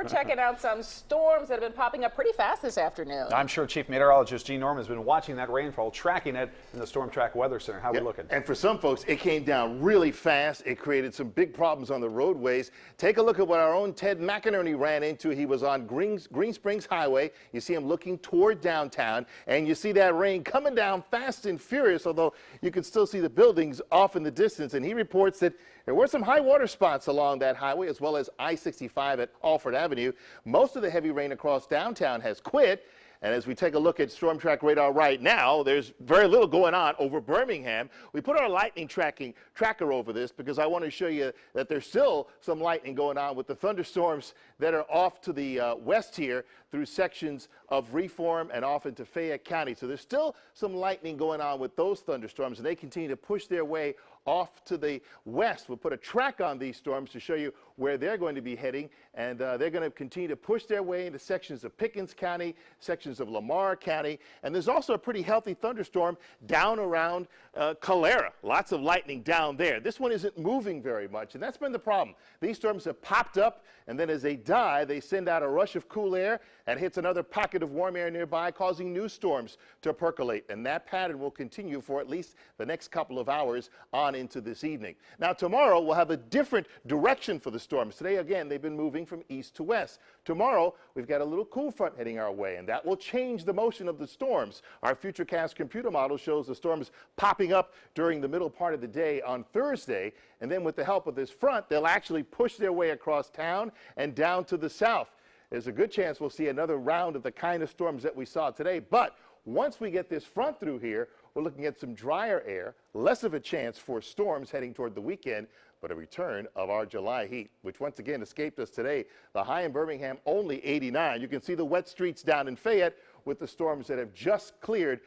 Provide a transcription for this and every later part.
we're checking out some storms that have been popping up pretty fast this afternoon. I'm sure Chief Meteorologist Gene Norman has been watching that rainfall, tracking it in the Storm Track Weather Center. How are we looking? And for some folks, it came down really fast. It created some big problems on the roadways. Take a look at what our own Ted McInerney ran into. He was on Green Springs Highway. You see him looking toward downtown, and you see that rain coming down fast and furious, although you can still see the buildings off in the distance. And he reports that there were some high water spots along that highway, as well as I-65 at Alford Avenue. Most of the heavy rain across downtown has quit. And as we take a look at Storm Track radar right now, there's very little going on over Birmingham. We put our lightning tracker over this because I want to show you that there's still some lightning going on with the thunderstorms that are off to the west here through sections of Reform and off into Fayette County. So there's still some lightning going on with those thunderstorms, and they continue to push their way off to the west. We'll put a track on these storms to show you where they're going to be heading, and they're going to continue to push their way into sections of Pickens County, sections of Lamar County, and there's also a pretty healthy thunderstorm down around Calera. Lots of lightning down there. This one isn't moving very much, and that's been the problem. These storms have popped up, and then as they die, they send out a rush of cool air and hits another pocket of warm air nearby, causing new storms to percolate, and that pattern will continue for at least the next couple of hours on into this evening. Now tomorrow we'll have a different direction for the storms. Today again they've been moving from east to west. Tomorrow we've got a little cool front heading our way, and that will change the motion of the storms. Our Futurecast computer model shows the storms popping up during the middle part of the day on Thursday, and then with the help of this front they'll actually push their way across town and down to the south. There's a good chance we'll see another round of the kind of storms that we saw today, but once we get this front through here, we're looking at some drier air, less of a chance for storms heading toward the weekend, but a return of our July heat, which once again escaped us today. The high in Birmingham only 89. You can see the wet streets down in Fayette with the storms that have just cleared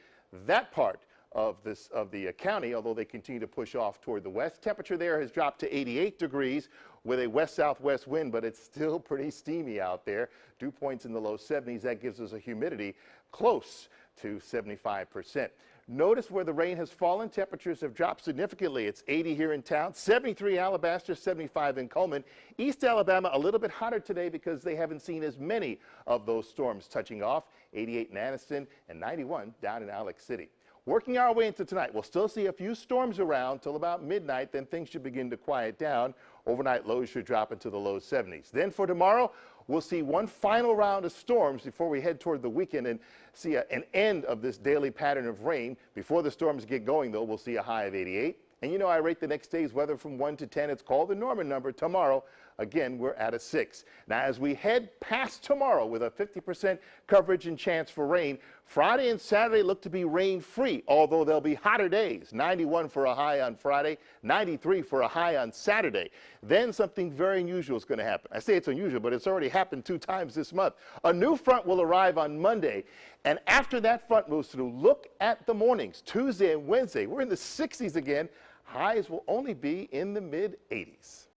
that part of the county, although they continue to push off toward the west. Temperature there has dropped to 88 degrees with a west-southwest wind, but it's still pretty steamy out there. Dew points in the low 70s. That gives us a humidity close to 75%. Notice where the rain has fallen. Temperatures have dropped significantly. It's 80 here in town, 73 Alabaster, 75 in Coleman. East Alabama a little bit hotter today because they haven't seen as many of those storms touching off. 88 in Anniston and 91 down in Alex City. Working our way into tonight, we'll still see a few storms around till about midnight, then things should begin to quiet down. Overnight lows should drop into the low 70s. Then for tomorrow, we'll see one final round of storms before we head toward the weekend and see an end of this daily pattern of rain. Before the storms get going, though, we'll see a high of 88. And you know I rate the next day's weather from 1 to 10. It's called the Norman number. Tomorrow, again, we're at a 6. Now, as we head past tomorrow with a 50% coverage and chance for rain, Friday and Saturday look to be rain-free, although there'll be hotter days. 91 for a high on Friday, 93 for a high on Saturday. Then something very unusual is going to happen. I say it's unusual, but it's already happened 2 times this month. A new front will arrive on Monday, and after that front moves through, look at the mornings. Tuesday and Wednesday, we're in the 60s again. Highs will only be in the mid-80s.